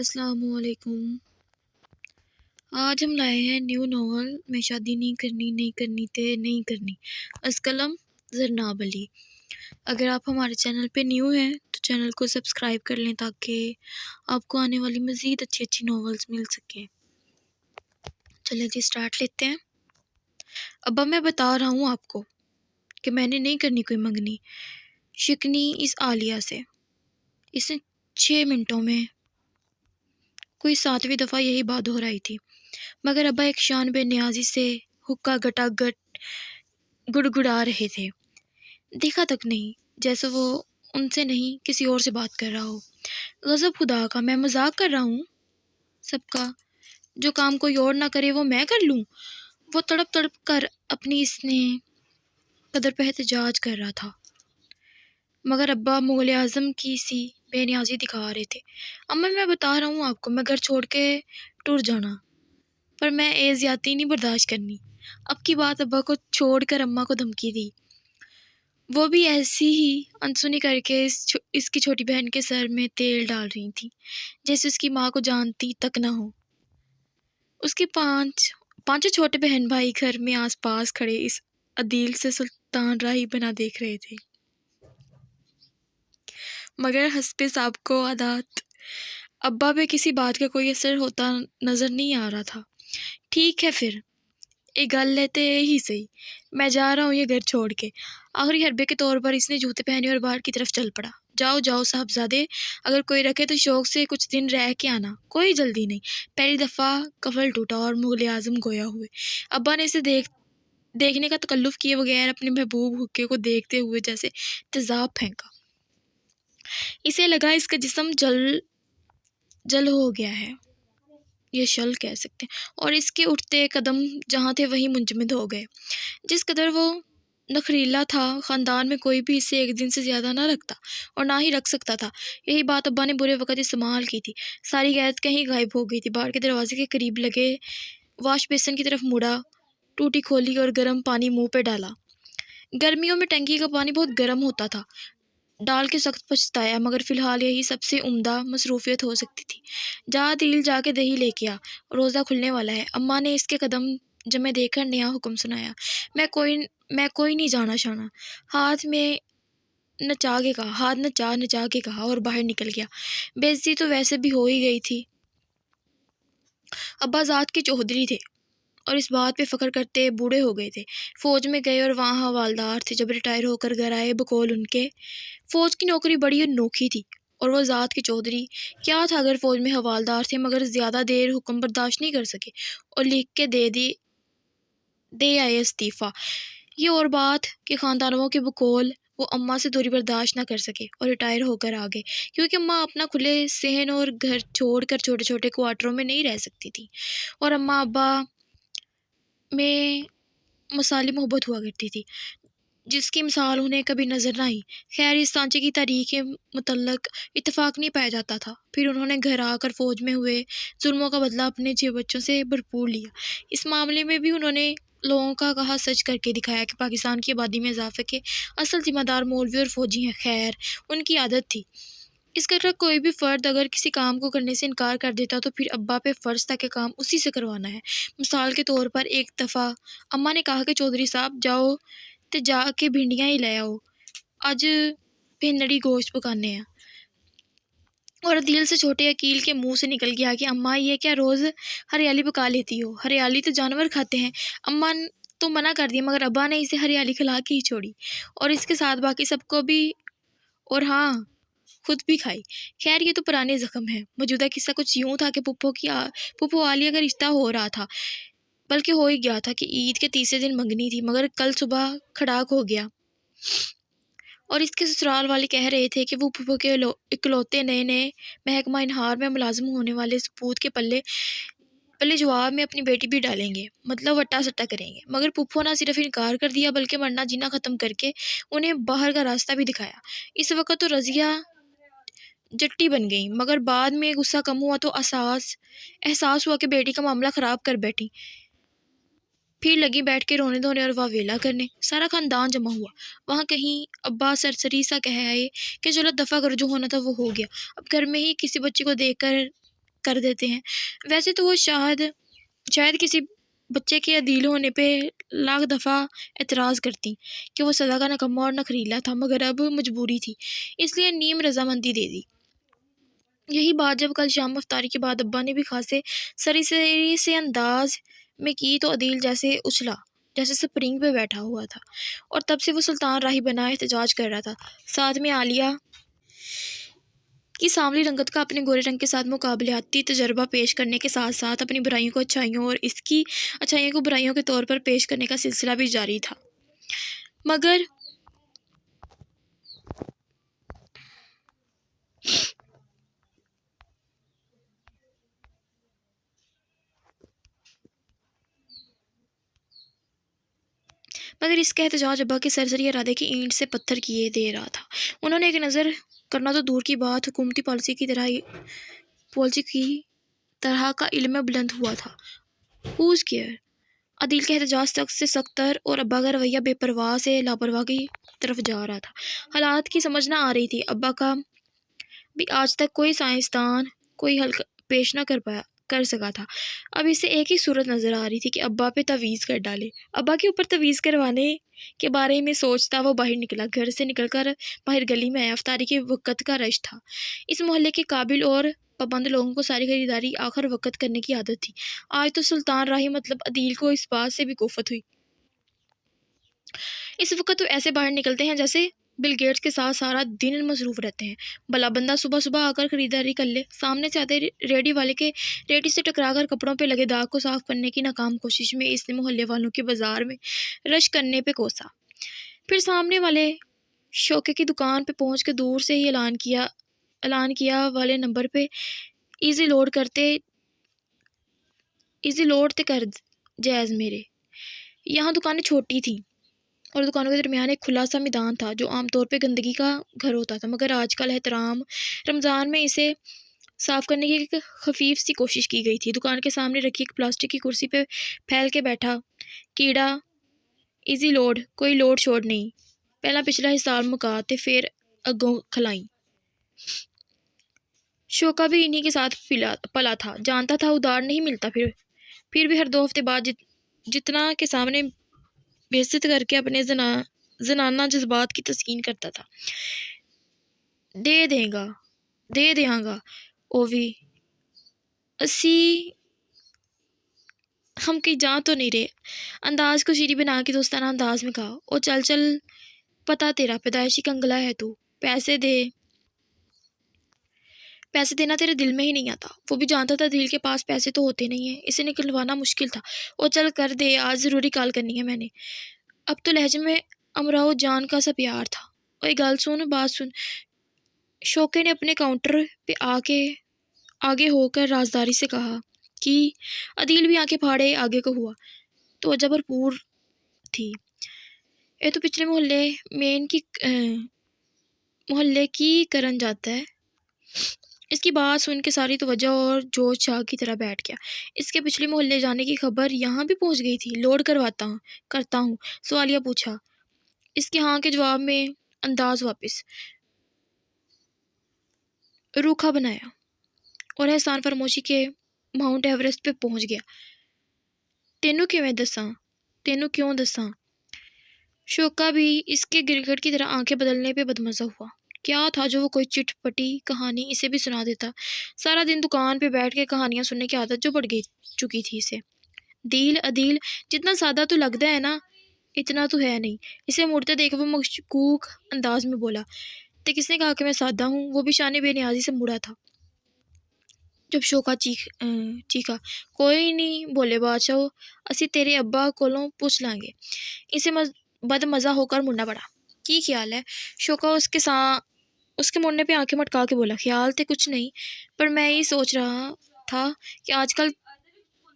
السلام علیکم۔ آج ہم لائے ہیں نیو ناول میں شادی نہیں کرنی تے نہیں کرنی از قلم زرناب علی۔ اگر آپ ہمارے چینل پہ نیو ہیں تو چینل کو سبسکرائب کر لیں تاکہ آپ کو آنے والی مزید اچھی ناولز مل سکیں۔ چلیں جی سٹارٹ لیتے ہیں۔ ابا میں بتا رہا ہوں آپ کو کہ میں نے نہیں کرنی کوئی منگنی شکنی اس عالیہ سے۔ اس نے 6 منٹوں میں کوئی 7ویں دفعہ یہی بات دہرائی تھی، مگر ابا ایک شان بے نیازی سے حقہ گٹا گٹ گڑگڑا رہے تھے۔ دیکھا تک نہیں جیسے وہ ان سے نہیں کسی اور سے بات کر رہا ہو۔ غضب خدا کا، میں مذاق کر رہا ہوں سب کا، جو کام کوئی اور نہ کرے وہ میں کر لوں۔ وہ تڑپ تڑپ کر اپنی اس نے قدر پہ احتجاج کر رہا تھا، مگر ابا مغل اعظم کی سی بے نیازی دکھا رہے تھے۔ اما میں بتا رہا ہوں آپ کو، میں گھر چھوڑ کے ٹور جانا، پر میں زیادتی نہیں برداشت کرنی۔ اب کی بات ابا کو چھوڑ کر اماں کو دھمکی دی، وہ بھی ایسی ہی انسنی کر کے اس کی چھوٹی بہن کے سر میں تیل ڈال رہی تھی جیسے اس کی ماں کو جانتی تک نہ ہو۔ اس کے پانچوں چھوٹے بہن بھائی گھر میں آس پاس کھڑے اس عدیل سے سلطان راہی بنا دیکھ رہے تھے، مگر حسب سابق و عادات ابا پہ کسی بات کا کوئی اثر ہوتا نظر نہیں آ رہا تھا۔ ٹھیک ہے پھر ایک گل لیتے ہی صحیح، میں جا رہا ہوں یہ گھر چھوڑ کے۔ آخری حربے کے طور پر اس نے جوتے پہنے اور باہر کی طرف چل پڑا۔ جاؤ صاحبزادے، اگر کوئی رکھے تو شوق سے کچھ دن رہ کے آنا، کوئی جلدی نہیں۔ پہلی دفعہ کفل ٹوٹا اور مغل اعظم گویا ہوئے۔ ابا نے اسے دیکھنے کا تکلف کیے بغیر اپنے محبوب حقے کو دیکھتے ہوئے جیسے تیزاب پھینکا۔ اسے لگا اس کا جسم جل ہو گیا ہے، یہ شل کہہ سکتے ہیں، اور اس کے اٹھتے قدم جہاں تھے وہیں منجمد ہو گئے۔ جس قدر وہ نخریلا تھا، خاندان میں کوئی بھی اسے ایک دن سے زیادہ نہ رکھتا اور نہ ہی رکھ سکتا تھا۔ یہی بات ابا نے برے وقت استعمال کی تھی۔ ساری غیرت کہیں غائب ہو گئی تھی۔ باہر کے دروازے کے قریب لگے واش بیسن کی طرف مڑا، ٹوٹی کھولی اور گرم پانی منہ پہ ڈالا۔ گرمیوں میں ٹنکی کا پانی بہت گرم ہوتا تھا، ڈال کے سخت پچھتایا، مگر فی الحال یہی سب سے عمدہ مصروفیت ہو سکتی تھی۔ جا کے دہی لے کے آ، روزہ کھلنے والا ہے۔ اماں نے اس کے قدم جمے دیکھ کر نیا حکم سنایا۔ میں کوئی نہیں جانا شانا، ہاتھ نچا کے کہا اور باہر نکل گیا۔ بے عزتی تو ویسے بھی ہو ہی گئی تھی۔ ابا ذات کے چودھری تھے اور اس بات پہ فخر کرتے بوڑھے ہو گئے تھے۔ فوج میں گئے اور وہاں حوالدار تھے۔ جب ریٹائر ہو کر گھر آئے بقول ان کے فوج کی نوکری بڑی انوکھی تھی اور وہ ذات کے چودھری کیا تھا اگر فوج میں حوالدار تھے، مگر زیادہ دیر حکم برداشت نہیں کر سکے اور لکھ کے دے آئے استعفیٰ۔ یہ اور بات کہ خاندانوں کے بقول وہ اماں سے دوری برداشت نہ کر سکے اور ریٹائر ہو کر آگے، کیونکہ اماں اپنا کھلے صحن اور گھر چھوڑ کر چھوٹے چھوٹے کوارٹروں میں نہیں رہ سکتی تھی، اور اماں ابا میں مثالی محبت ہوا کرتی تھی جس کی مثال انہیں کبھی نظر نہ آئی۔ خیر اس سانچے کی تاریخ کے متعلق اتفاق نہیں پایا جاتا تھا۔ پھر انہوں نے گھر آ کر فوج میں ہوئے ظلموں کا بدلہ اپنے 6 بچوں سے بھرپور لیا۔ اس معاملے میں بھی انہوں نے لوگوں کا کہا سچ کر کے دکھایا کہ پاکستان کی آبادی میں اضافے کے اصل ذمہ دار مولوی اور فوجی ہیں۔ خیر ان کی عادت تھی، اس طرح کوئی بھی فرد اگر کسی کام کو کرنے سے انکار کر دیتا تو پھر ابا پہ فرض تھا کہ کام اسی سے کروانا ہے۔ مثال کے طور پر ایک دفعہ اماں نے کہا کہ چودھری صاحب جاؤ تے جا کے بھنڈیاں ہی لے آؤ، آج بھنڈی گوشت پکانے ہیں۔ اور عدیل سے چھوٹے عقیل کے منہ سے نکل گیا کہ اماں یہ کیا روز ہریالی پکا لیتی ہو، ہریالی تو جانور کھاتے ہیں۔ اماں تو منع کر دیا مگر ابا نے اسے ہریالی کھلا کے ہی چھوڑی، اور اس کے ساتھ باقی سب کو بھی، اور ہاں خود بھی کھائی۔ خیر یہ تو پرانے زخم ہیں۔ موجودہ قصہ کچھ یوں تھا کہ پھپھو عالیہ کا رشتہ ہو رہا تھا، بلکہ ہو ہی گیا تھا کہ عید کے تیسرے دن منگنی تھی، مگر کل صبح کھڑاک ہو گیا اور اس کے سسرال والے کہہ رہے تھے کہ وہ پھپھو کے اکلوتے نئے محکمہ انہار میں ملازم ہونے والے سپوت کے پلے جواب میں اپنی بیٹی بھی ڈالیں گے، مطلب وٹا سٹا کریں گے۔ مگر پھپھو نہ صرف انکار کر دیا بلکہ مرنا جینا ختم کر کے انہیں باہر کا راستہ بھی دکھایا۔ اس وقت تو رضیہ جٹی بن گئی، مگر بعد میں غصہ کم ہوا تو احساس ہوا کہ بیٹی کا معاملہ خراب کر بیٹھی، پھر لگی بیٹھ کے رونے دھونے اور واویلا کرنے۔ سارا خاندان جمع ہوا وہاں۔ کہیں ابا سرسری سا کہہ آئے کہ چلو دفع کرو، جو ہونا تھا وہ ہو گیا، اب گھر میں ہی کسی بچی کو دیکھ کر کر دیتے ہیں۔ ویسے تو وہ شاید کسی بچے کے عدیل ہونے پہ لاکھ دفعہ اعتراض کرتی کہ وہ سزا کا نکمہ اور نخریلا تھا، مگر اب مجبوری تھی، اس لیے نیم رضامندی دے دی۔ یہی بات جب کل شام افطاری کے بعد ابا نے بھی خاصے سری سے انداز میں کی تو عدیل جیسے اچھلا، جیسے سپرنگ پہ بیٹھا ہوا تھا، اور تب سے وہ سلطان راہی بنا احتجاج کر رہا تھا۔ ساتھ میں عالیہ کی سانولی رنگت کا اپنے گورے رنگ کے ساتھ مقابلیاتی تجربہ پیش کرنے کے ساتھ ساتھ اپنی برائیوں کو اچھائیوں اور اس کی اچھائیوں کو برائیوں کے طور پر پیش کرنے کا سلسلہ بھی جاری تھا۔ مگر اس کا احتجاج ابا کے سرسری ارادے کی اینٹ سے پتھر کیے دے رہا تھا۔ انہوں نے ایک نظر کرنا تو دور کی بات، حکومتی پالیسی کی طرح کا علم بلند ہوا تھا۔ Whose care? عدیل کا احتجاج سخت سے سخت تر اور ابا کا رویہ بے پرواہ سے لاپرواہ کی طرف جا رہا تھا۔ حالات کی سمجھ نہ آ رہی تھی۔ ابا کا بھی آج تک کوئی سائنسدان کوئی حل پیش نہ کر سکا تھا۔ اب اسے ایک ہی صورت نظر آ رہی تھی کہ ابا پہ تعویذ کر ڈالے۔ ابا کے اوپر تعویذ کروانے کے بارے میں سوچتا وہ باہر نکلا۔ گھر سے نکل کر باہر گلی میں آیا۔ افطاری کے وقت کا رش تھا۔ اس محلے کے قابل اور پابند لوگوں کو ساری خریداری آخر وقت کرنے کی عادت تھی۔ آج تو سلطان راہی مطلب عدیل کو اس بات سے بھی کوفت ہوئی۔ اس وقت تو ایسے باہر نکلتے ہیں جیسے بل گیٹس کے ساتھ سارا دن مصروف رہتے ہیں۔ بھلا بندہ صبح صبح آ کر خریداری کر لے۔ سامنے سے آتے ریڑھی والے کے ریڑھی سے ٹکرا کر کپڑوں پہ لگے داغ کو صاف کرنے کی ناکام کوشش میں اس نے محلے والوں کے بازار میں رش کرنے پہ کوسا۔ پھر سامنے والے شوکے کی دکان پہ پہنچ کے دور سے ہی اعلان کیا والے نمبر پہ ایزی لوڈ تے کر جائز میرے۔ یہاں دکانیں چھوٹی تھیں اور دکانوں کے درمیان ایک کھلا سا میدان تھا جو عام طور پہ گندگی کا گھر ہوتا تھا، مگر آج کل احترام رمضان میں اسے صاف کرنے کی ایک خفیف سی کوشش کی گئی تھی۔ دکان کے سامنے رکھی ایک پلاسٹک کی کرسی پہ پھیل کے بیٹھا کیڑا، ایزی لوڈ، کوئی لوڈ شوڈ نہیں، پہلا پچھلا حساب مکا تے پھر اگوں کھلائیں۔ شوکا بھی انہی کے ساتھ پلا تھا، جانتا تھا ادھار نہیں ملتا، پھر بھی ہر 2 ہفتے بعد جتنا کے سامنے بےعزت کر کے اپنے زنانہ جذبات کی تسکین کرتا تھا۔ دے دیاں گا اووی اسی ہم کہیں جا تو نہیں رہے۔ انداز کو شیریں بنا کے دوستانہ انداز میں کہا۔ او چل پتا تیرا پیدائشی کنگلا ہے تو، پیسے دینا تیرے دل میں ہی نہیں آتا۔ وہ بھی جانتا تھا دل کے پاس پیسے تو ہوتے نہیں ہیں، اسے نکلوانا مشکل تھا۔ او چل کر دے، آج ضروری کال کرنی ہے میں نے۔ اب تو لہجے میں امراؤ جان کا سا پیار تھا۔ اوے گل سن، بات سن۔ شوکے نے اپنے کاؤنٹر پہ آگے ہو کر رازداری سے کہا کہ عدیل بھی آنکھیں پھاڑے آگے کو ہوا۔ توجہ بھرپور تھی۔ اے تو پچھلے محلے کی کرن جاتا ہے۔ اس کی بات سن کے ساری توجہ اور جوش چاک کی طرح بیٹھ گیا۔ اس کے پچھلے محلے جانے کی خبر یہاں بھی پہنچ گئی تھی۔ لوڈ کرتا ہوں، سوالیہ پوچھا۔ اس کے ہاں کے جواب میں انداز واپس روکھا بنایا اور احسان فرموشی کے ماؤنٹ ایوریسٹ پہ پہنچ گیا۔ تینوں کیوں دساں؟ شوکا بھی اس کے گرگٹ کی طرح آنکھیں بدلنے پہ بدمزہ ہوا۔ کیا تھا جو وہ کوئی چٹ پٹی کہانی اسے بھی سنا دیتا۔ سارا دن دکان پہ بیٹھ کے کہانیاں سننے کی عادت جو پڑ چکی تھی اسے۔ عدیل جتنا سادہ تو لگتا ہے نا، اتنا تو ہے نہیں۔ اسے مڑتے دیکھ وہ مشکوک انداز میں بولا۔ تے کس نے کہا کہ میں سادہ ہوں؟ وہ بھی شان بے نیازی سے مڑا تھا جب شوکا چیخا۔ کوئی نہیں بولے بادشاہو، اسی تیرے ابا کولوں پوچھ لیں گے۔ اسے بد مزہ ہو کر مڑنا پڑا۔ کی خیال ہے؟ شوکا اس کے مڑنے پہ آنکھیں مٹکا کے بولا۔ خیال تے کچھ نہیں، پر میں یہ سوچ رہا تھا کہ آج کل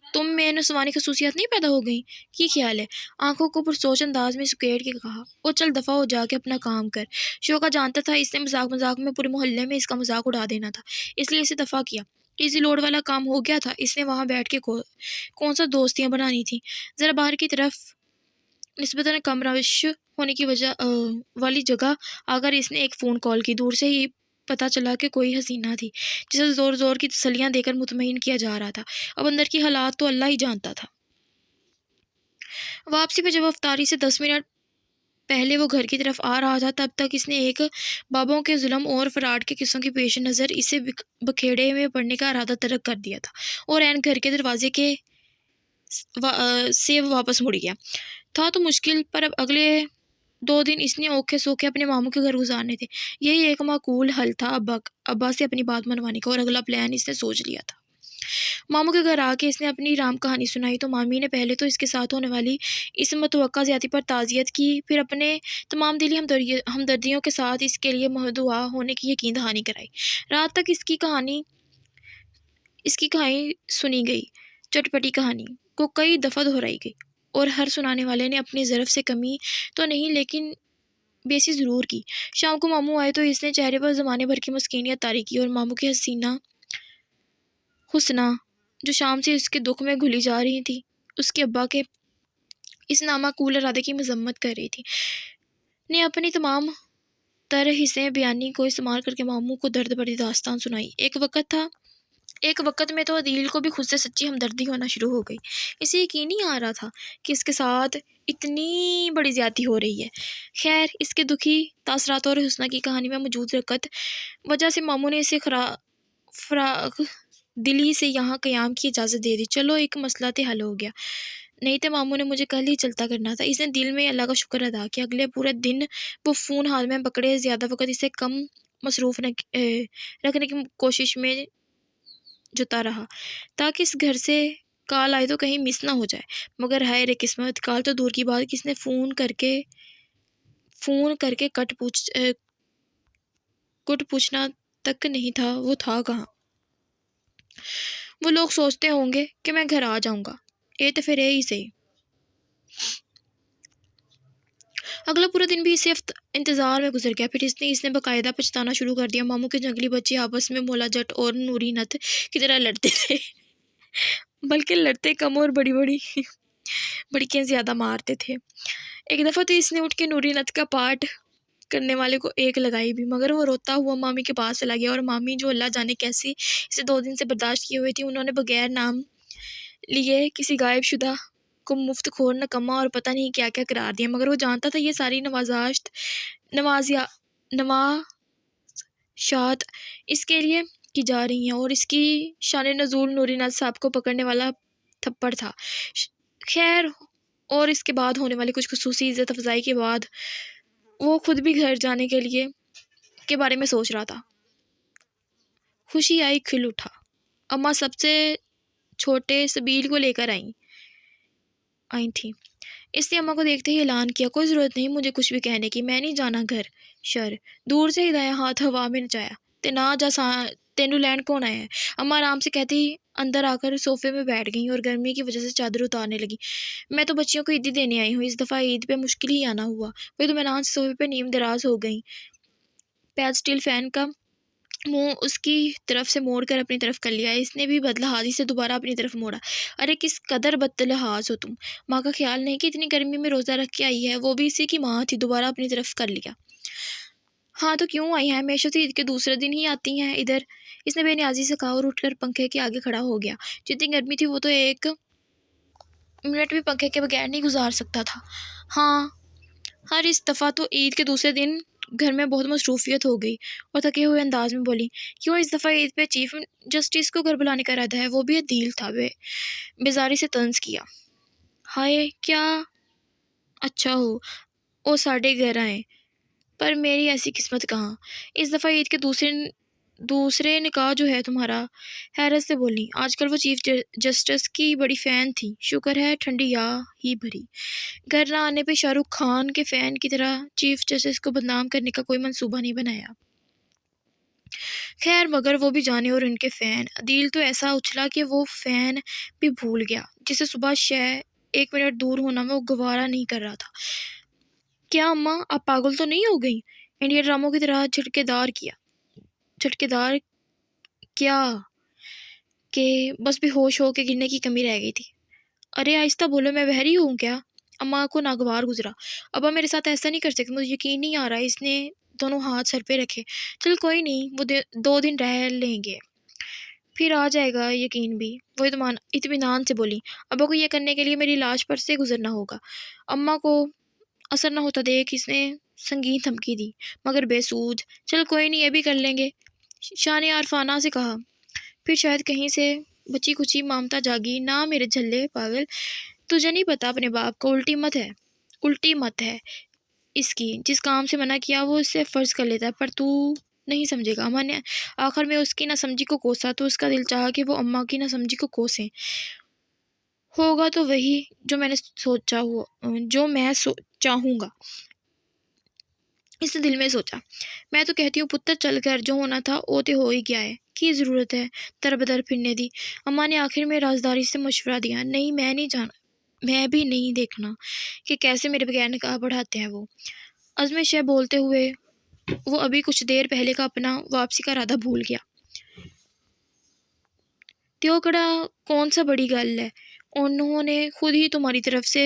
تم میں نسوانی خصوصیات نہیں پیدا ہو گئیں۔ کی خیال ہے؟ آنکھوں کو پرسوچ انداز میں سکیڑ کے کہا۔ وہ چل دفعہ ہو، جا کے اپنا کام کر۔ شوکا جانتا تھا اس نے مذاق میں پورے محلے میں اس کا مذاق اڑا دینا تھا، اس لیے اسے دفعہ کیا۔ ایزی لوڈ والا کام ہو گیا تھا۔ اس نے وہاں بیٹھ کے کون سا دوستیاں بنانی تھی۔ ذرا باہر کی طرف نسبتاً کم رش ہونے کی والی جگہ آ کر اس نے ایک فون کال کی۔ دور سے ہی پتہ چلا کہ کوئی حسینہ تھی جسے زور زور کی تسلیاں دے کر مطمئن کیا جا رہا تھا۔ اب اندر کی حالات تو اللہ ہی جانتا تھا۔ واپسی پہ جب افطاری سے 10 منٹ پہلے وہ گھر کی طرف آ رہا تھا، تب تک اس نے ایک بابوں کے ظلم اور فراڈ کے قصوں کے پیش نظر اسے بکھیڑے میں پڑنے کا ارادہ ترک کر دیا تھا اور عین گھر کے دروازے کے سے واپس مڑ گیا تھا۔ تو مشکل پر اب اگلے 2 دن اس نے اوکھے سوکھے اپنے ماموں کے گھر گزارنے تھے۔ یہی ایک معقول حل تھا ابا سے اپنی بات منوانے کا، اور اگلا پلان اس نے سوچ لیا تھا۔ ماموں کے گھر آ کے اس نے اپنی رام کہانی سنائی تو مامی نے پہلے تو اس کے ساتھ ہونے والی اس متوقع زیادتی پر تعزیت کی، پھر اپنے تمام دلی ہمدردیوں کے ساتھ اس کے لیے مدعو ہونے کی یقین دہانی کرائی۔ رات تک اس کی کہانی سنی گئی۔ چٹپٹی کہانی کو کئی دفعہ دہرائی گئی اور ہر سنانے والے نے اپنی ظرف سے کمی تو نہیں لیکن بیسی ضرور کی۔ شام کو ماموں آئے تو اس نے چہرے پر زمانے بھر کی مسکینیت طاری کی اور ماموں کی حسنہ جو شام سے اس کے دکھ میں گھلی جا رہی تھی، اس کے ابا کے اس نامعقول ارادے کی مذمت کر رہی تھی، نے اپنی تمام تر حصے بیانی کو استعمال کر کے ماموں کو درد بھری داستان سنائی۔ ایک وقت میں تو عدیل کو بھی خود سے سچی ہمدردی ہونا شروع ہو گئی۔ اسے یقین نہیں آ رہا تھا کہ اس کے ساتھ اتنی بڑی زیادتی ہو رہی ہے۔ خیر، اس کے دکھی تاثرات اور حسنہ کی کہانی میں موجود رکت وجہ سے ماموں نے اسے فراغ دلی سے یہاں قیام کی اجازت دے دی۔ چلو ایک مسئلہ تے حل ہو گیا، نہیں تو ماموں نے مجھے کل ہی چلتا کرنا تھا۔ اس نے دل میں اللہ کا شکر ادا کیا۔ اگلے پورے دن وہ فون ہاتھ میں پکڑے زیادہ وقت اسے کم مصروف رکھنے کی کوشش میں جتا رہا تاکہ اس گھر سے کال آئے تو کہیں مس نہ ہو جائے، مگر ہائے رے قسمت، کال تو دور کی بات، کس نے فون کر کے کٹ پوچھنا تک نہیں تھا۔ وہ تھا کہاں؟ وہ لوگ سوچتے ہوں گے کہ میں گھر آ جاؤں گا، تو پھر ہی صحیح۔ اگلا پورا دن بھی اسی انتظار میں گزر گیا۔ پھر اس نے باقاعدہ پچھتانا شروع کر دیا۔ ماموں کے جنگلی بچے آپس میں مولا جٹ اور نوری نت کی طرح لڑتے تھے، بلکہ لڑتے کم اور بڑی زیادہ مارتے تھے۔ ایک دفعہ تو اس نے اٹھ کے نوری نت کا پاٹ کرنے والے کو ایک لگائی بھی، مگر وہ روتا ہوا مامی کے پاس چلا گیا، اور مامی جو اللہ جانے کیسی اسے 2 دن سے برداشت کیے ہوئے تھی، انہوں نے بغیر نام لیے کسی غائب شدہ کو مفت خور، نکمہ اور پتہ نہیں کیا کیا قرار دیا، مگر وہ جانتا تھا یہ ساری نوازشات اس کے لیے کی جا رہی ہیں، اور اس کی شان نزول نوری نت صاحب کو پکڑنے والا تھپڑ تھا۔ خیر، اور اس کے بعد ہونے والی کچھ خصوصی عزت افزائی کے بعد وہ خود بھی گھر جانے کے بارے میں سوچ رہا تھا۔ خوشی آئی، کھل اٹھا۔ اماں سب سے چھوٹے سبیل کو لے کر آئی تھی۔ اس نے اماں کو دیکھتے ہی اعلان کیا، کوئی ضرورت نہیں مجھے کچھ بھی کہنے کی، میں نہیں جانا گھر شر۔ دور سے ہی دایاں ہاتھ ہوا میں نچایا، تے نہ جا تینوں لینڈ کون آیا ہے؟ اماں آرام سے کہتی ہی اندر آ کر صوفے میں بیٹھ گئیں اور گرمی کی وجہ سے چادر اتارنے لگی۔ میں تو بچیوں کو عیدی دینے آئی ہوں، اس دفعہ عید پہ مشکل ہی آنا ہوا۔ وہ اطمینان سے صوفے پہ نیم دراز ہو گئیں، پیڈ سٹیل فین کا منہ اس کی طرف سے موڑ کر اپنی طرف کر لیا۔ اس نے بھی بدلحاظی سے دوبارہ اپنی طرف موڑا۔ ارے کس قدر بدلحاظ ہو تم، ماں کا خیال نہیں کہ اتنی گرمی میں روزہ رکھ کے آئی ہے؟ وہ بھی اسی کی ماں تھی۔ دوبارہ اپنی طرف کر لیا۔ ہاں تو کیوں آئی ہیں؟ ہمیشہ تو عید کے دوسرے دن ہی آتی ہیں ادھر، اس نے بے نیازی سے کہا اور اٹھ کر پنکھے کے آگے کھڑا ہو گیا۔ جتنی گرمی تھی وہ تو 1 منٹ بھی پنکھے کے بغیر نہیں گزار سکتا تھا۔ ہاں، ہر اس دفعہ تو عید کے دوسرے دن گھر میں بہت مصروفیت ہو گئی، اور تھکے ہوئے انداز میں بولی، کیوں اس دفعہ عید پہ چیف جسٹس کو گھر بلانے کا ارادہ ہے؟ وہ بھی عدیل تھا، بیزاری سے طنز کیا۔ ہائے، کیا اچھا ہو او ساڈے گھر آئیں، پر میری ایسی قسمت کہاں۔ اس دفعہ عید کے دوسرے نکاح جو ہے تمہارا؟ حیرت سے بولی۔ آج کل وہ چیف جسٹس کی بڑی فین تھی، شکر ہے ٹھنڈی یا ہی بھری۔ گھر نہ آنے پہ شاہ رخ خان کے فین کی طرح چیف جسٹس کو بدنام کرنے کا کوئی منصوبہ نہیں بنایا۔ خیر، مگر وہ بھی جانے اور ان کے فین۔ عدیل تو ایسا اچھلا کہ وہ فین بھی بھول گیا، جسے صبح 1 منٹ دور ہونا وہ گوارا نہیں کر رہا تھا۔ کیا اماں، آپ پاگل تو نہیں ہو گئی؟ انڈیا ڈراموں کی طرح جھٹکے دار کیا کہ بس بے ہوش ہو کے گرنے کی کمی رہ گئی تھی۔ ارے آہستہ بولو، میں بحری ہوں کیا؟ اماں کو ناگوار گزرا۔ ابا میرے ساتھ ایسا نہیں کر سکتے، مجھے یقین نہیں آ رہا۔ اس نے دونوں ہاتھ سر پہ رکھے۔ چل کوئی نہیں، وہ 2 دن رہ لیں گے، پھر آ جائے گا یقین بھی، وہ اطمینان سے بولی۔ ابا کو یہ کرنے کے لیے میری لاش پر سے گزرنا ہوگا۔ اماں کو اثر نہ ہوتا دیکھ اس نے سنگین دھمکی دی، مگر بے سود۔ چل کوئی نہیں، یہ بھی کر لیں گے، شاہ نے عارفانہ سے کہا۔ پھر شاید کہیں سے بچی کچی مامتا جاگی۔ نہ میرے جھلے پاگل، تجھے نہیں پتا اپنے باپ کو الٹی مت ہے اس کی، جس کام سے منع کیا وہ اس سے فرض کر لیتا ہے، پر تو نہیں سمجھے گا۔ اماں نے آخر میں اس کی نہ سمجھی کو کوسا تو اس کا دل چاہا کہ وہ اماں کی نہ سمجھی کو کوسیں۔ ہوگا تو وہی جو میں چاہوں گا، اس نے دل میں سوچا۔ میں تو کہتی ہوں پتر چل کر جو ہونا تھا وہ تو ہو ہی گیا ہے، کی ضرورت ہے در بدر پھرنے دی۔ اماں نے آخر میں رازداری سے مشورہ دیا۔ نہیں، میں نہیں جانا، میں بھی نہیں دیکھنا کہ کیسے میرے بغیر نکاح پڑھاتے ہیں وہ۔ عزم شہ بولتے ہوئے وہ ابھی کچھ دیر پہلے کا اپنا واپسی کا ارادہ بھول گیا۔ تیو کڑا کون سا بڑی گل ہے، انہوں نے خود ہی تمہاری طرف سے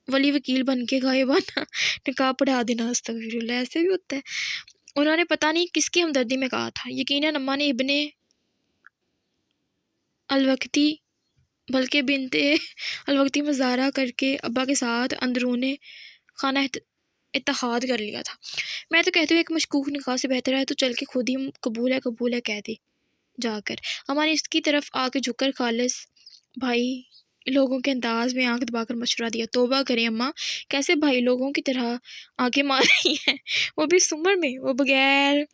ولی وکیل بن کے غائبانہ نکاح پڑھا دینا۔ استغفراللہ، ایسے بھی ہوتا ہے؟ انہوں نے پتہ نہیں کس کی ہمدردی میں کہا تھا۔ یقیناً اماں نے ابن الوقتی بلکہ بنت الوقتی مظاہرہ کر کے ابا کے ساتھ اندرون خانہ اتحاد کر لیا تھا۔ میں تو کہتی ہوں ایک مشکوک نکاح سے بہتر ہے تو چل کے خود ہی قبول ہے کہہ دے جا کر۔ اماں نے اس کی طرف آ کے جھک کر خالص بھائی لوگوں کے انداز میں آنکھ دبا کر مشورہ دیا۔ توبہ کریں اماں، کیسے بھائی لوگوں کی طرح آنکھیں مار رہی ہیں، وہ بھی اس عمر میں؟ وہ بغیر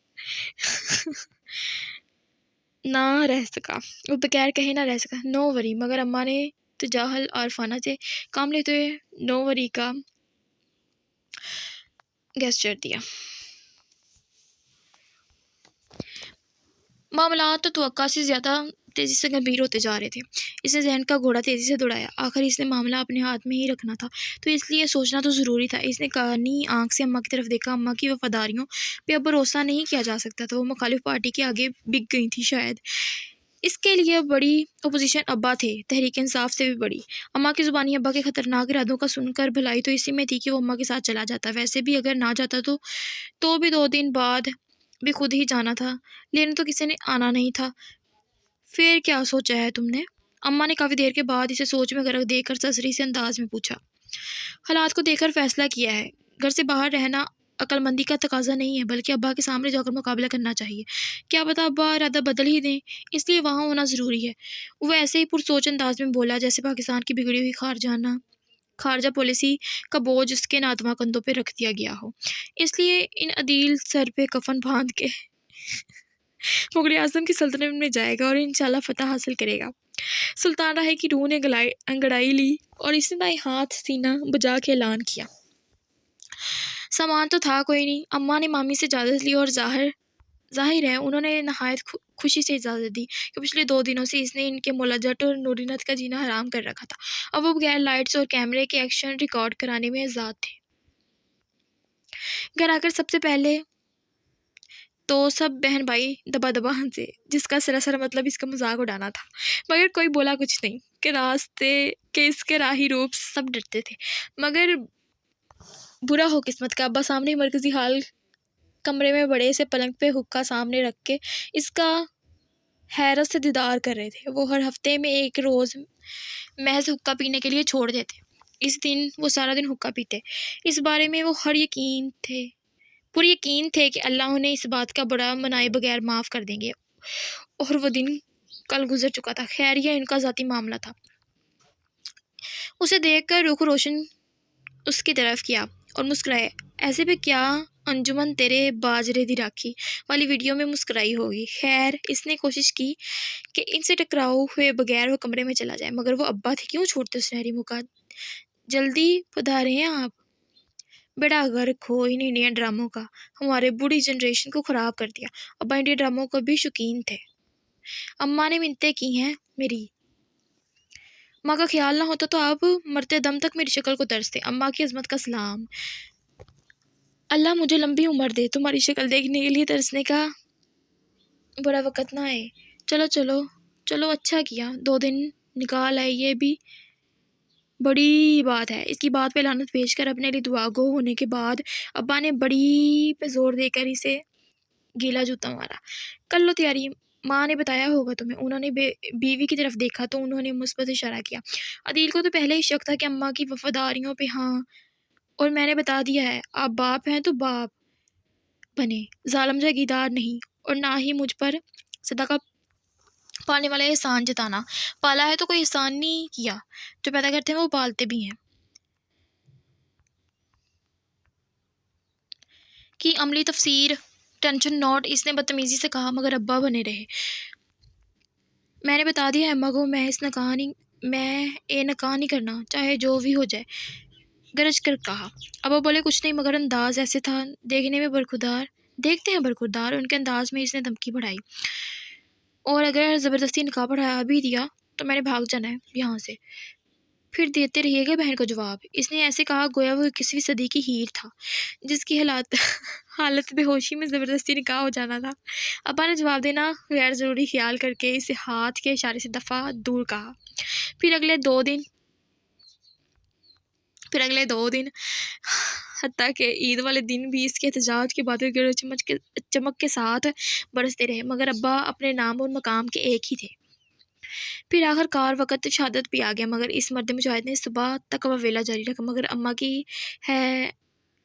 کہے نہ رہ سکا۔ نو وری، مگر اماں نے تجاہل عارفانہ سے کام لیتے ہوئے نو وری کا گیسچر دیا۔ معاملات تو توقع سے زیادہ تیزی سے گمبھیر ہوتے جا رہے تھے۔ اس نے ذہن کا گھوڑا تیزی سے دوڑایا۔ آخر اس نے معاملہ اپنے ہاتھ میں ہی رکھنا تھا تو اس لیے سوچنا تو ضروری تھا۔ اس نے کانی آنکھ سے اماں کی طرف دیکھا۔ اماں کی وفاداریوں پہ اب بھروسہ نہیں کیا جا سکتا تھا، وہ مخالف پارٹی کے آگے بک گئی تھی شاید۔ اس کے لیے بڑی اپوزیشن ابا تھے، تحریک انصاف سے بھی بڑی۔ اماں کی زبانی ابا کے خطرناک ارادوں کا سن کر بھلائی تو اسی میں تھی کہ وہ اماں کے ساتھ چلا جاتا، ویسے بھی اگر نہ جاتا تو بھی 2 دن بعد بھی خود ہی جانا تھا، لینے تو کسی نے آنا نہیں تھا۔ پھر کیا سوچا ہے تم نے؟ اماں نے کافی دیر کے بعد اسے سوچ میں غرق دیکھ کر سرسری سے انداز میں پوچھا۔ حالات کو دیکھ کر فیصلہ کیا ہے، گھر سے باہر رہنا عقل مندی کا تقاضا نہیں ہے، بلکہ ابا کے سامنے جا کر مقابلہ کرنا چاہیے۔ کیا پتا ابا ارادہ بدل ہی دیں، اس لیے وہاں ہونا ضروری ہے۔ وہ ایسے ہی پرسوچ انداز میں بولا جیسے پاکستان کی بگڑی ہوئی خارجہ پالیسی کا بوجھ اس کے ناتواں کندھوں پہ رکھ دیا گیا ہو، اس لیے ان عدیل سر پہ کفن باندھ کے مغل اعظم کی سلطنت میں جائے گا اور انشاءاللہ فتح حاصل کرے گا۔ سلطان راہے کی روح نے انگڑائی لی اور اس نے دائیں ہاتھ سینہ بجا کے اعلان کیا۔ سامان تو تھا کوئی نہیں۔ اماں نے مامی سے اجازت لی اور ظاہر ہے انہوں نے نہایت خوشی سے اجازت دی کہ پچھلے 2 دنوں سے اس نے ان کے مولجت اور نورینت کا جینا حرام کر رکھا تھا۔ اب وہ بغیر لائٹس اور کیمرے کے ایکشن ریکارڈ کرانے میں آزاد تھے۔ گھر آ کر سب سے پہلے تو سب بہن بھائی دبا ہنسے، جس کا سراسر مطلب اس کا مذاق اڑانا تھا، مگر کوئی بولا کچھ نہیں کہ اس کے راہی روپ سب ڈرتے تھے۔ مگر برا ہو قسمت کا، ابا سامنے مرکزی حال کمرے میں بڑے سے پلنگ پہ حقہ سامنے رکھ کے اس کا حیرت سے دیدار کر رہے تھے۔ وہ ہر ہفتے میں ایک روز محض حقہ پینے کے لیے چھوڑ دیتے، اس دن وہ سارا دن حقہ پیتے۔ اس بارے میں وہ پورے یقین تھے کہ اللہ انہیں اس بات کا بڑا منائے بغیر معاف کر دیں گے، اور وہ دن کل گزر چکا تھا۔ خیر یہ ان کا ذاتی معاملہ تھا۔ اسے دیکھ کر رخ روشن اس کی طرف کیا اور مسکرائے۔ ایسے بھی کیا انجمن تیرے باجرے دی راکھی والی ویڈیو میں مسکرائی ہوگی۔ خیر اس نے کوشش کی کہ ان سے ٹکراؤ ہوئے بغیر وہ کمرے میں چلا جائے، مگر وہ ابا تھے، کیوں چھوڑتے سنہری موقع۔ جلدی پدھارے ہیں آپ، بیڑا غرق ہو ان انڈین ڈراموں کا، ہمارے بوڑھی جنریشن کو خراب کر دیا۔ ابا انڈین ڈراموں کو بھی شوقین تھے۔ اماں نے منتیں کی ہیں میری ماں کا خیال نہ ہوتا تو آپ مرتے دم تک میری شکل کو ترستے۔ اماں کی عظمت کا سلام، اللہ مجھے لمبی عمر دے، تمہاری شکل دیکھنے کے لیے ترسنے کا برا وقت نہ آئے۔ چلو اچھا کیا 2 دن نکال آئے، یہ بھی بڑی بات ہے، اس کی بات پہ لعنت پیش کر اپنے لیے دعا گو ہونے کے بعد ابا نے بڑی پہ زور دے کر اسے گیلا جوتا مارا۔ کر لو تیاری، ماں نے بتایا ہوگا تمہیں۔ انہوں نے بیوی کی طرف دیکھا تو انہوں نے مثبت اشارہ کیا۔ عدیل کو تو پہلے ہی شک تھا کہ اماں کی وفاداریوں پہ ہاں، اور میں نے بتا دیا ہے، آپ باپ ہیں تو باپ بنے، ظالم جاگیردار نہیں، اور نہ ہی مجھ پر صدقہ پالنے والا احسان جتانا۔ پالا ہے تو کوئی احسان نہیں کیا، جو پیدا کرتے ہیں وہ پالتے بھی ہیں۔ کی عملی تفسیر ٹینشن نوٹ، اس نے بدتمیزی سے کہا، مگر ابا بنے رہے۔ میں نے بتا دیا ہے اماں کو، میں نکاح نہیں کرنا، چاہے جو بھی ہو جائے، گرج کر کہا۔ ابا بولے کچھ نہیں، مگر انداز ایسے تھا دیکھنے میں برخوردار، دیکھتے ہیں برخوردار، ان کے انداز میں اس نے دھمکی بڑھائی، اور اگر زبردستی نکاح پڑھا بھی دیا تو میں نے بھاگ جانا ہے یہاں سے، پھر دیتے رہیے گا بہن کو جواب۔ اس نے ایسے کہا گویا وہ 21ویں صدی کی ہیر تھا جس کی حالت بے ہوشی میں زبردستی نکاح ہو جانا تھا۔ ابا نے جواب دینا غیر ضروری خیال کر کے اسے ہاتھ کے اشارے سے دفعہ دور کہا۔ پھر اگلے دو دن حتیٰ کہ عید والے دن بھی اس کے احتجاج کے بادل گرج چمک کے ساتھ برستے رہے، مگر ابا اپنے نام اور مقام کے ایک ہی تھے۔ پھر آخر کار وقت شہادت بھی آ گیا، مگر اس مرد مجاہد نے صبح تک ویلا جاری رکھا، مگر اماں کی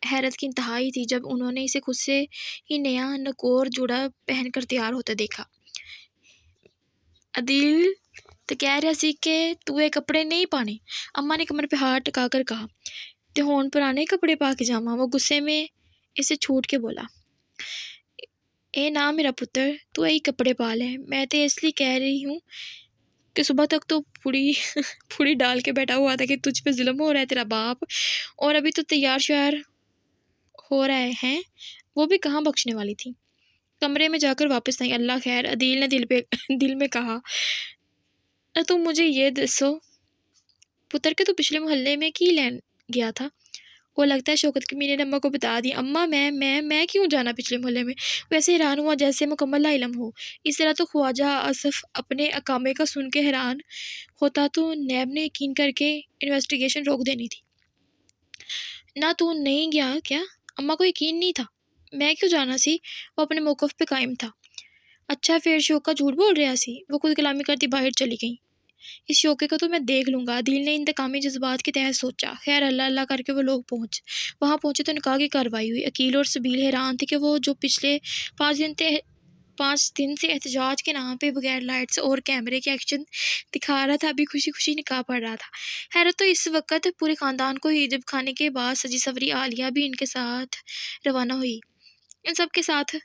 حیرت کی انتہا ہی تھی جب انہوں نے اسے خود سے ہی نیا نکور جوڑا پہن کر تیار ہوتا دیکھا۔ عدیل تو کہہ رہا سی کہ توے کپڑے نہیں پانے، اماں نے کمر پہ ہاتھ ٹکا کر کہا، تے ہون پرانے کپڑے پا کے جاواں؟ وہ غصے میں اسے چھوٹ کے بولا، اے نا میرا پتر، تو یہی کپڑے پا لے، میں تے اس لیے کہہ رہی ہوں کہ صبح تک تو پھوڑی ڈال کے بیٹھا ہوا تھا کہ تجھ پہ ظلم ہو رہا ہے تیرا باپ، اور ابھی تو تیار شیار ہو رہے ہیں، وہ بھی کہاں بخشنے والی تھی۔ کمرے میں جا کر واپس نہیں، اللہ خیر، عدیل نے دل میں کہا۔ تم مجھے یہ دسو پتر کہ تو پچھلے محلے میں کی لین گیا تھا؟ وہ لگتا ہے شوکت کی مینے نے اماں کو بتا دی۔ اماں میں کیوں جانا پچھلے محلے میں؟ ویسے حیران ہوا جیسے مکمل لا علم ہو۔ اس طرح تو خواجہ آصف اپنے اقامے کا سن کے حیران ہوتا تو نیب نے یقین کر کے انویسٹیگیشن روک دینی تھی۔ نہ تو نہیں گیا کیا؟ اماں کو یقین نہیں تھا، میں کیوں جانا سی؟ وہ اپنے موقف پہ قائم تھا۔ اچھا پھر شوکا جھوٹ بول رہا سی؟ وہ خود کلامی کرتی باہر چلی گئیں۔ اس شوکے کو تو میں دیکھ لوں گا، عدیل نے انتقامی جذبات کے تحت سوچا۔ خیر اللہ اللہ کر کے وہ لوگ وہاں پہنچے تو نکاح کی کارروائی ہوئی۔ عقیل اور سبیل حیران تھے کہ وہ جو پچھلے 5 دن سے احتجاج کے نام پہ بغیر لائٹس اور کیمرے کے ایکشن دکھا رہا تھا، ابھی خوشی خوشی نکاح پڑھ رہا تھا۔ حیرت تو اس وقت پورے خاندان کو ہی جب کھانے کے بعد سجی سوری عالیہ بھی ان کے ساتھ روانہ ہوئی۔ ان سب کے ساتھ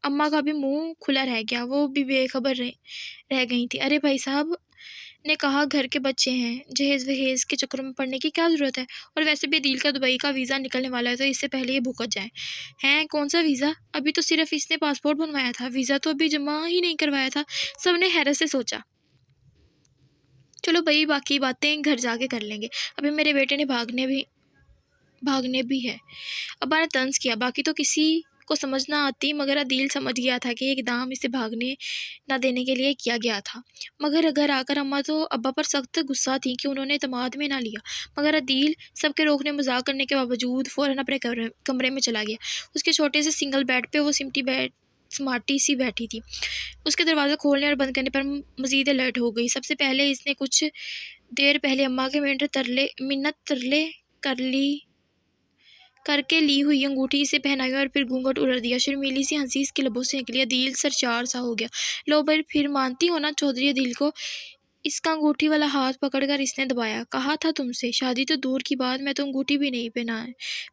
اماں کا بھی منہ کھلا رہ گیا، وہ بھی بے خبر رہ گئی تھی۔ ارے بھائی صاحب نے کہا گھر کے بچے ہیں، جہیز وہیز کے چکروں میں پڑنے کی کیا ضرورت ہے؟ اور ویسے بھی عدیل کا دبئی کا ویزا نکلنے والا ہے تو اس سے پہلے یہ بھگت جائیں۔ ہیں کون سا ویزا؟ ابھی تو صرف اس نے پاسپورٹ بنوایا تھا، ویزا تو ابھی جمع ہی نہیں کروایا تھا۔ سب نے حیرت سے سوچا۔ چلو بھائی باقی باتیں گھر جا کے کر لیں گے، ابھی میرے بیٹے نے بھاگنے بھی ہے۔ ابا نے طنز کیا، باقی تو کسی کو سمجھ نہ آتی، مگر عدیل سمجھ گیا تھا کہ یہ اقدام اسے بھاگنے نہ دینے کے لیے کیا گیا تھا۔ مگر گھر آ کر اماں تو ابا پر سخت غصہ تھی کہ انہوں نے اعتماد میں نہ لیا، مگر عدیل سب کے روکنے مذاق کرنے کے باوجود فوراً اپنے کمرے میں چلا گیا۔ اس کے چھوٹے سے سنگل بیڈ پہ وہ سمارٹی سی بیٹھی تھی، اس کے دروازہ کھولنے اور بند کرنے پر مزید الرٹ ہو گئی۔ سب سے پہلے اس نے کچھ دیر پہلے اماں کے منت ترلے کر کے لی ہوئی انگوٹھی اسے پہنائی اور پھر گھونگھٹ اڑ دیا۔ شرمیلی سی ہنسی اس کے لبوں سے نکلی۔ عدیل سرشار سا ہو گیا۔ لو بھائی پھر مانتی ہو نا چودھری عدیل کو؟ اس کا انگوٹھی والا ہاتھ پکڑ کر اس نے دبایا۔ کہا تھا تم سے، شادی تو دور کی بات، میں تو انگوٹھی بھی نہیں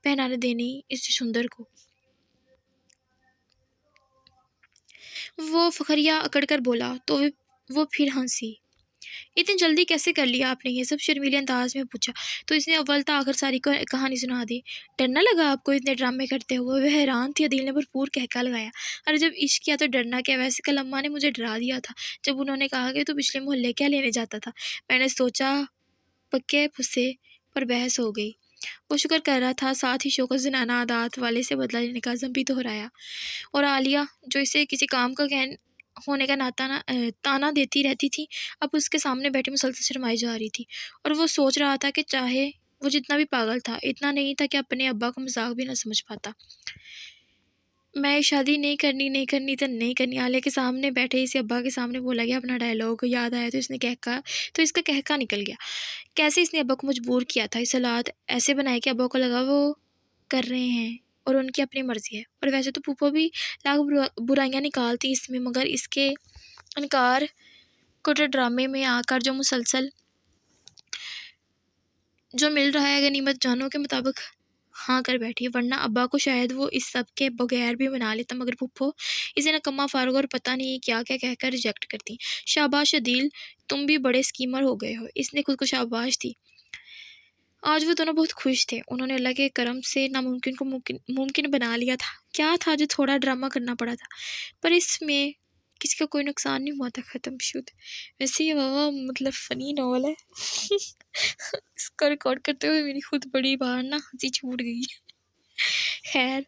پہنانے دینی اس سندر کو۔ وہ فخریہ اکڑ کر بولا تو وہ پھر ہنسی۔ اتنی جلدی کیسے کر لیا آپ نے یہ سب؟ شرمیلے انداز میں پوچھا تو اس نے اول تا آخر ساری کہانی سنا دی۔ ڈرنا لگا آپ کو اتنے ڈرامے کرتے ہوئے؟ وہ حیران تھی۔ عدیل نے بھرپور کہکا لگایا، ارے جب عشق کیا تو ڈرنا کیا؟ ویسے کل اماں نے مجھے ڈرا دیا تھا جب انہوں نے کہا کہ تو پچھلے محلے کیا لینے جاتا تھا۔ میں نے سوچا پکے پھسے پر بحث ہو گئی۔ وہ شکر کر رہا تھا، ساتھ ہی شوکت زنانہ عادات والے سے بدلہ لینے کا عزم بھی دہرایا۔ اور عالیہ جو اسے کسی کام کا ہونے کا تانا دیتی رہتی تھی، اب اس کے سامنے بیٹھی مسلسل شرمائی جا رہی تھی، اور وہ سوچ رہا تھا کہ چاہے وہ جتنا بھی پاگل تھا، اتنا نہیں تھا کہ اپنے ابا کو مذاق بھی نہ سمجھ پاتا۔ میں شادی نہیں کرنی تو نہیں کرنی، آلیہ کے سامنے بیٹھے اسے ابا کے سامنے بولا گیا اپنا ڈائلاگ، یاد آیا تو اس نے اس کا کہکا نکل گیا۔ کیسے اس نے ابا کو مجبور کیا تھا، اس حالات ایسے بنائے کہ ابا کو لگا وہ کر رہے ہیں اور ان کی اپنی مرضی ہے۔ اور ویسے تو پھوپھو بھی لاکھ برائیاں نکالتی اس میں، مگر اس کے انکار کو ڈرامے میں آ کر جو مسلسل جو مل رہا ہے غنیمت جانوں کے مطابق ہاں کر بیٹھی، ورنہ ابا کو شاید وہ اس سب کے بغیر بھی بنا لیتا، مگر پھوپھو اسے نکما فاروق اور پتہ نہیں کیا کیا کہہ کر ریجیکٹ کرتی۔ شاباش عدیل، تم بھی بڑے اسکیمر ہو گئے ہو، اس نے خود کو شاباش دی۔ آج وہ دونوں بہت خوش تھے، انہوں نے اللہ کے کرم سے ناممکن کو ممکن بنا لیا تھا۔ کیا تھا جو تھوڑا ڈرامہ کرنا پڑا تھا، پر اس میں کسی کا کوئی نقصان نہیں ہوا تھا، ختم شد۔ ویسے یہ واہ مطلب فنی ناول ہے۔ اس کو ریکارڈ کرتے ہوئے میری خود بڑی بار نا ہنسی چھوٹ گئی۔ خیر،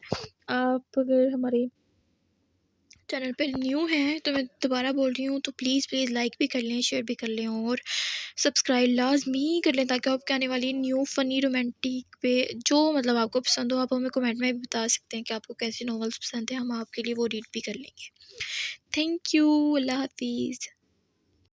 آپ اگر ہمارے چینل پہ نیو ہیں تو میں دوبارہ بول رہی ہوں تو پلیز لائک بھی کر لیں، شیئر بھی کر لیں، اور سبسکرائب لازمی کر لیں، تاکہ آپ کے آنے والی نیو فنی رومانٹک پہ جو مطلب آپ کو پسند ہو، آپ ہمیں کمنٹ میں بھی بتا سکتے ہیں کہ آپ کو کیسی ناولس پسند ہیں، ہم آپ کے لیے وہ ریڈ بھی کر لیں گے۔ تھینک یو، اللہ حافظ۔